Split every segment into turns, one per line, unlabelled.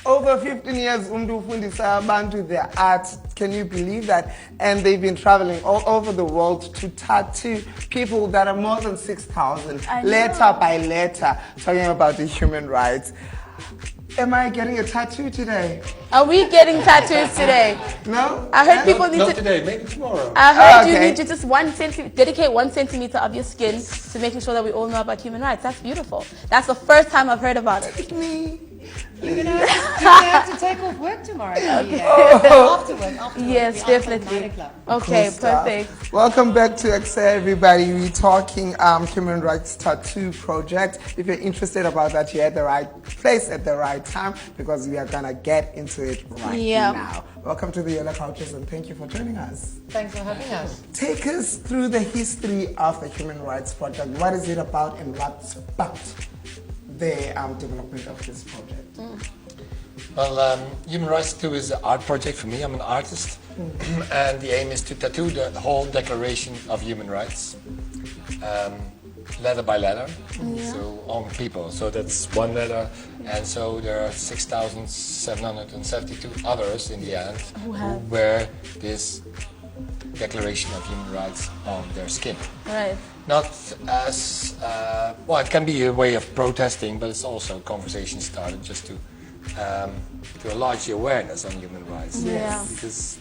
Over 15 years, ufundisa abantu their art. Can you believe that? And they've been traveling all over the world to tattoo people that are more than 6,000, letter by letter, talking about the human rights. Am I getting a tattoo today?
Are we getting tattoos today?
No?
I heard people need
not
to...
today, maybe tomorrow.
I heard you need to just dedicate 1 centimeter of your skin to making sure that we all know about human rights. That's beautiful. That's the first time I've heard about it.
Me.
You're going to have to take off work tomorrow. After work.
Yes, definitely. Okay,
Cool
perfect.
Welcome back to XA, everybody. We're talking human rights tattoo project. If you're interested about that, you're at the right place at the right time because we are going to get into it right now. Welcome to the Yellow Couches and thank you for joining us.
Thanks for having us.
Take us through the history of the Human Rights Project. What is it about and what sparked the development of this project?
Well, Human Rights Tattoo is an art project for me. I'm an artist. And the aim is to tattoo the whole Declaration of Human Rights, letter by letter, so on people. So that's one letter, and so there are 6,772 others in the end who wear this Declaration of Human Rights on their skin.
Right.
Not as, well, it can be a way of protesting, but it's also a conversation started just to enlarge the awareness on human rights.
Yes.
Because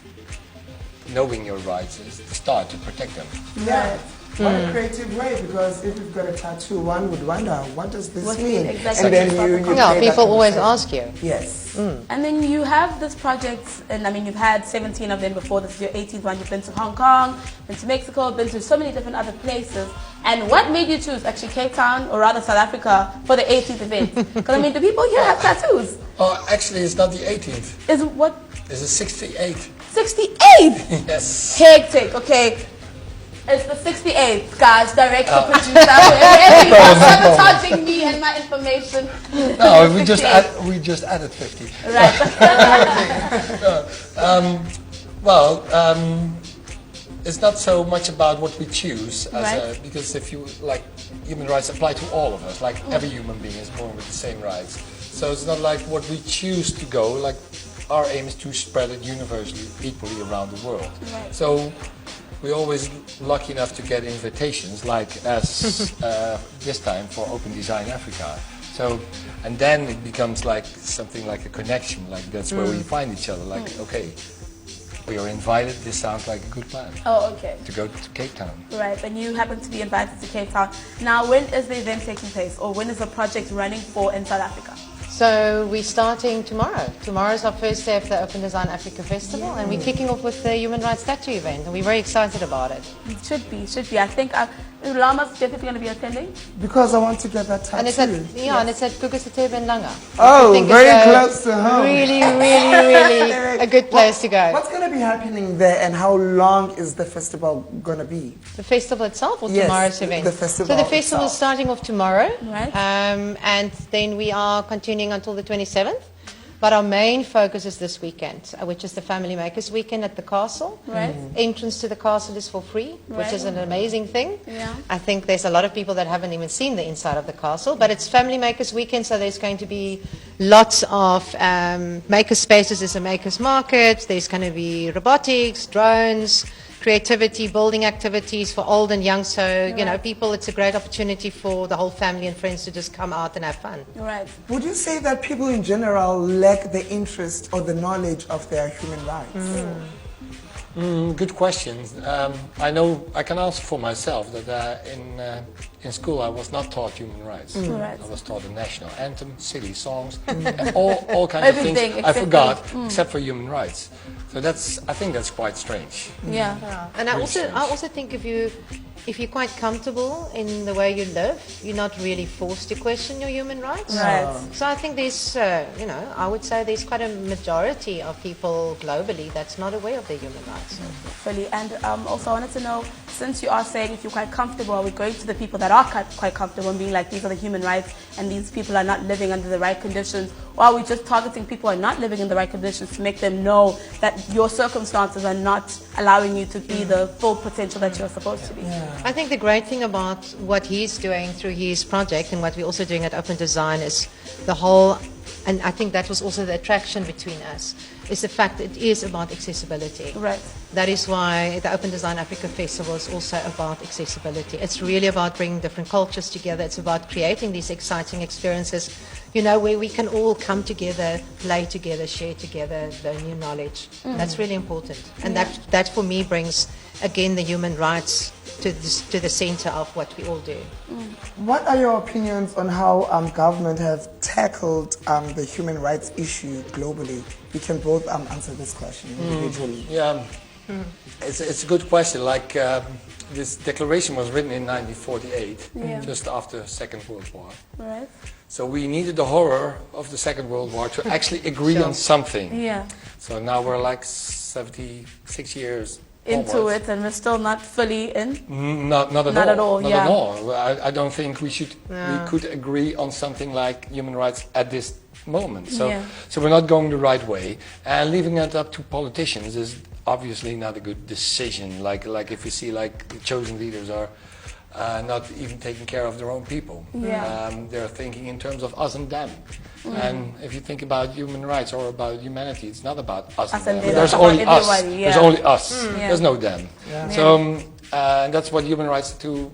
knowing your rights is the start to protect them.
Yeah. What a creative way, because if you've got a tattoo, one would wonder, what does this mean?
Exactly.
And then you
people always ask you.
Yes.
And then you have this project, and I mean, you've had 17 of them before. This is your 18th one. You've been to Hong Kong, been to Mexico, been to so many different other places. And what made you choose actually Cape Town, or rather South Africa, for the 18th event? Because I mean, the people here have tattoos.
Oh, actually, it's not the 18th.
Is what?
It's the 68th.
68th?
Yes.
Hectic, okay. It's the 68th, guys, director, producer, whoever you are sabotaging me and my information.
No, we just added 50.
Right.
It's not so much about what we choose, because if you like, human rights apply to all of us. Like every human being is born with the same rights. So it's not like what we choose to go. Like our aim is to spread it universally, equally around the world.
Right.
So we're always lucky enough to get invitations, like as this time for Open Design Africa. So, and then it becomes like something like a connection. Like that's where we find each other. Like, okay, we are invited. This sounds like a good plan.
Oh, okay.
To go to Cape Town.
Right, and you happen to be invited to Cape Town. Now, when is the event taking place, or when is the project running for in South Africa?
So we're starting tomorrow. Tomorrow's our first day of the Open Design Africa Festival, and we're kicking off with the Human Rights Tattoo event, and we're very excited about it.
It should be. I think Lama's definitely going to be attending.
Because I want to get that tattoo.
And it's at, and it's at Kukusatebe and Langa.
Oh, very close to home.
Really, really a good place to go.
What's going to be happening there, and how long is the festival going to be?
The festival itself, or
Yes,
tomorrow's event?
the festival
So the festival is
itself.
starting off tomorrow,
Right.
and then we are continuing until the 27th. But our main focus is this weekend, which is the Family Makers Weekend at the castle.
Right.
Entrance to the castle is for free, which is an amazing thing.
Yeah.
I think there's a lot of people that haven't even seen the inside of the castle, but it's Family Makers Weekend, so there's going to be lots of maker spaces. There's a makers market, there's going to be robotics, drones, creativity, building activities for old and young. So, you know, people, it's a great opportunity for the whole family and friends to just come out and have fun.
Right.
Would you say that people in general lack the interest or the knowledge of their human rights?
Good question. I know I can answer for myself that in school I was not taught human rights.
Right.
I was taught the national anthem, silly songs, and all kinds of
Everything
things I
except
forgot, except for human rights. So I think that's quite strange.
Yeah.
And I also think if you're quite comfortable in the way you live, you're not really forced to question your human rights.
Right.
So I think there's, I would say there's quite a majority of people globally that's not aware of their human rights.
Fully. And also I wanted to know, since you are saying if you're quite comfortable, are we going to the people that are quite comfortable and being like, these are the human rights and these people are not living under the right conditions? Or are we just targeting people who are not living in the right conditions to make them know that your circumstances are not allowing you to be the full potential that you're supposed to be?
I think the great thing about what he's doing through his project and what we're also doing at Open Design is the whole and I think that was also the attraction between us, is the fact that it is about accessibility.
Right.
That is why the Open Design Africa Festival is also about accessibility. It's really about bringing different cultures together. It's about creating these exciting experiences, you know, where we can all come together, play together, share together, learn new knowledge. That's really important. And that for me brings, again, the human rights to the center of what we all do.
What are your opinions on how government have tackled the human rights issue globally? We can both answer this question individually.
Yeah, it's a good question. Like this declaration was written in 1948, just after the Second World War.
Right.
So we needed the horror of the Second World War to actually agree on something.
Yeah.
So now we're like 76 years
Into
onwards.
it, and we're still not fully in.
Not at all.
Not at all,
Not
yeah.
at all. I don't think we could agree on something like human rights at this moment. So we're not going the right way, and leaving it up to politicians is obviously not a good decision. Like if you see like the chosen leaders are not even taking care of their own people. They're thinking in terms of us and them. And if you think about human rights or about humanity, it's not about us and them. There's only us. There's only us. There's no them. So and that's what human rights too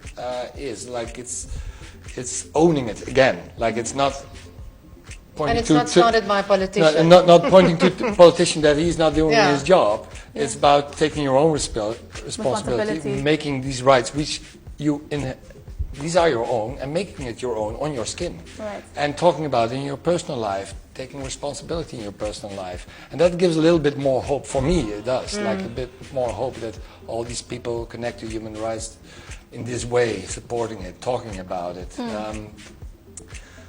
is. Like it's owning it again. Like it's not pointing
And it's not started by politicians.
not pointing to the politician that he's not doing his job. It's about taking your own responsibility, making these rights which these are your own, and making it your own on your skin.
Right.
And talking about it in your personal life, taking responsibility in your personal life. And that gives a little bit more hope, for me it does, like a bit more hope that all these people connect to human rights in this way, supporting it, talking about it.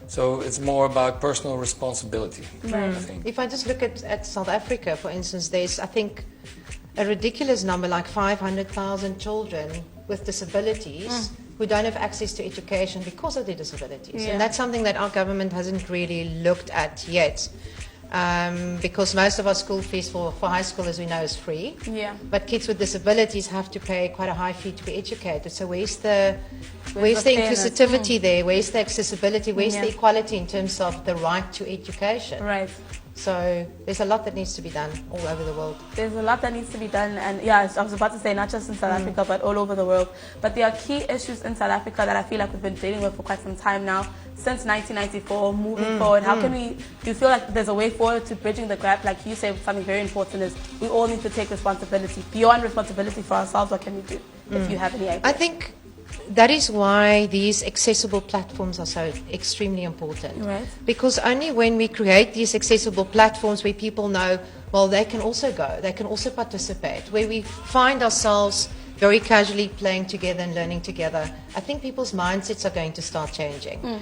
So it's more about personal responsibility, I think.
If I just look at South Africa, for instance, there's, I think, a ridiculous number, like 500,000 children with disabilities who don't have access to education because of their disabilities. And that's something that our government hasn't really looked at yet. Because most of our school fees for high school, as we know, is free. But kids with disabilities have to pay quite a high fee to be educated. So where's the inclusivity there? Where's the accessibility? Where's the equality in terms of the right to education?
Right.
So there's a lot that needs to be done all over the world.
There's a lot that needs to be done, and I was about to say not just in South Africa but all over the world. But there are key issues in South Africa that I feel like we've been dealing with for quite some time now, since 1994, moving forward. How can do you feel like there's a way forward to bridging the gap? Like you said, something very important is we all need to take responsibility. Beyond responsibility for ourselves, what can we do? If you have any idea.
I think that is why these accessible platforms are so extremely important.
Right.
Because only when we create these accessible platforms where people know, well, they can also go, they can also participate, where we find ourselves very casually playing together and learning together, I think people's mindsets are going to start changing.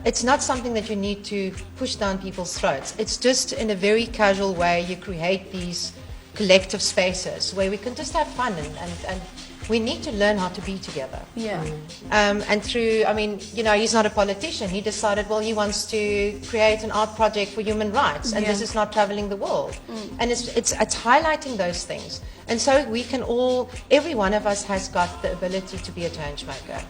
It's not something that you need to push down people's throats. It's just in a very casual way you create these collective spaces where we can just have fun and we need to learn how to be together. And through, I mean, you know, he's not a politician. He decided, well, he wants to create an art project for human rights, and this is not traveling the world. And it's highlighting those things. And so we can all, every one of us has got the ability to be a change maker.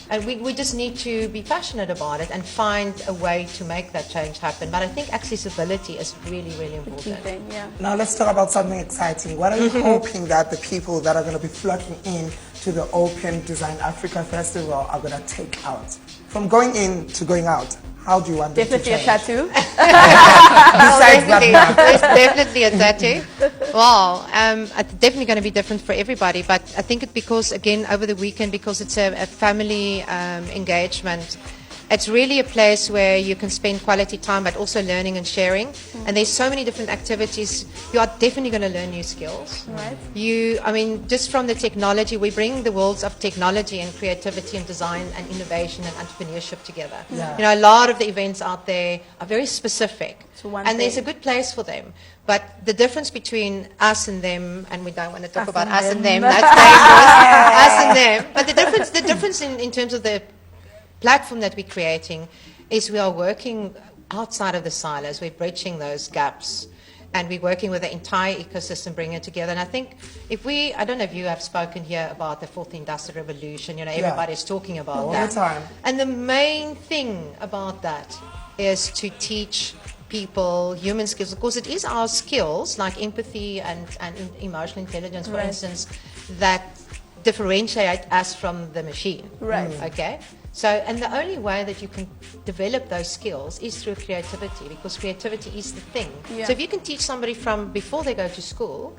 And we just need to be passionate about it and find a way to make that change happen. But I think accessibility is really, really important.
Now let's talk about something exciting. What are you hoping that the people that are going to be flocking in to the Open Design Africa Festival are going to take out? From going in to going out, how do you want them to change?
Definitely a tattoo.
Besides that,
there's definitely a tattoo. Wow, it's definitely going to be different for everybody. But I think it's because, again, over the weekend, because it's a family engagement, it's really a place where you can spend quality time, but also learning and sharing. And there's so many different activities. You are definitely going to learn new skills.
Right.
I mean, just from the technology, we bring the worlds of technology and creativity and design and innovation and entrepreneurship together. You know, a lot of the events out there are very specific. And there's a good place for them. But the difference between us and them, and we don't want to talk about us and them, that's dangerous, us and them. But the difference in terms of the platform that we're creating is we are working outside of the silos. We're bridging those gaps, and we're working with the entire ecosystem, bringing it together. And I think I don't know if you have spoken here about the fourth industrial revolution. You know, everybody's talking about that.
All the time.
And the main thing about that is to teach people, human skills, because it is our skills like empathy and emotional intelligence, for instance, that differentiate us from the machine.
Right.
Okay? So, and the only way that you can develop those skills is through creativity, because creativity is the thing.
Yeah.
So if you can teach somebody from before they go to school,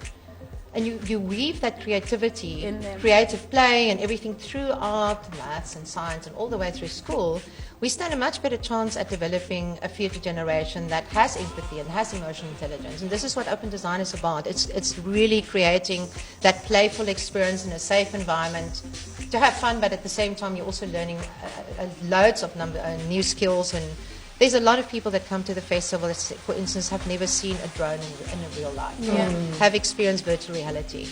and you weave that creativity,
In them.
creative play and everything through art, maths and science and all the way through school, we stand a much better chance at developing a future generation that has empathy and has emotional intelligence. And this is what open design is about. It's really creating that playful experience in a safe environment to have fun, but at the same time you're also learning loads of new skills. And there's a lot of people that come to the festival that, for instance, have never seen a drone in a real life, have experienced virtual reality.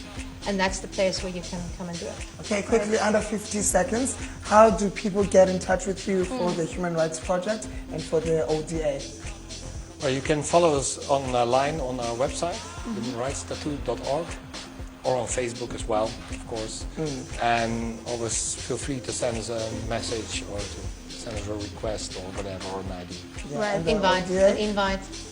And that's the place where you can come and do it.
Okay, quickly, under 50 seconds, how do people get in touch with you for the Human Rights Project and for the ODA?
Well, you can follow us online on our website, humanrightstatoo.org, or on Facebook as well, of course. And always feel free to send us a message or to send us a request or whatever, or an idea.
Right.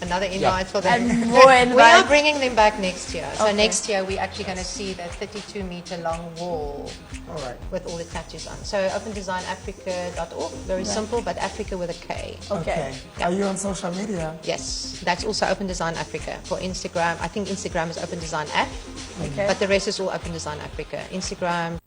Another invite for them.
And more
We are
invites.
bringing them back next year. So
Okay.
next year we're actually going to see the 32-meter long wall
All right.
with all the tattoos on. So opendesignafrica.org, very simple, but Africa with a K.
Okay.
Are you on social media?
Yes, that's also Open Design Africa. For Instagram, I think Instagram is Open Design App,
Okay.
but the rest is all Open Design Africa. Instagram,